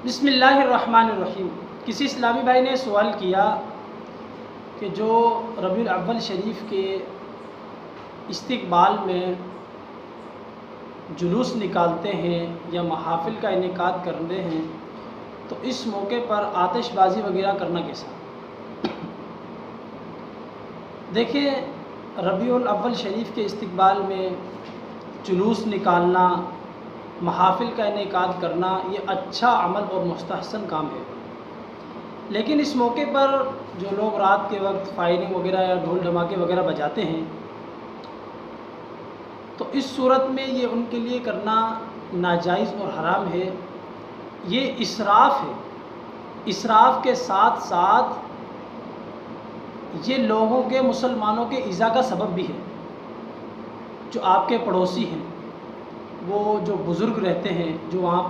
بسم اللہ الرحمن الرحیم۔ کسی اسلامی بھائی نے سوال کیا کہ جو ربیع الاول شریف کے استقبال میں جلوس نکالتے ہیں یا محافل کا انعقاد کرتے ہیں تو اس موقع پر آتش بازی وغیرہ کرنا کیسا؟ دیکھیں، ربیع الاول شریف کے استقبال میں جلوس نکالنا، محافل کا انعقاد کرنا یہ اچھا عمل اور مستحسن کام ہے، لیکن اس موقع پر جو لوگ رات کے وقت فائرنگ وغیرہ یا ڈھول دھماکے وغیرہ بجاتے ہیں تو اس صورت میں یہ ان کے لیے کرنا ناجائز اور حرام ہے۔ یہ اسراف ہے۔ اسراف کے ساتھ ساتھ یہ لوگوں کے، مسلمانوں کے ایذا کا سبب بھی ہے۔ جو آپ کے پڑوسی ہیں، وہ جو بزرگ رہتے ہیں، جو وہاں پر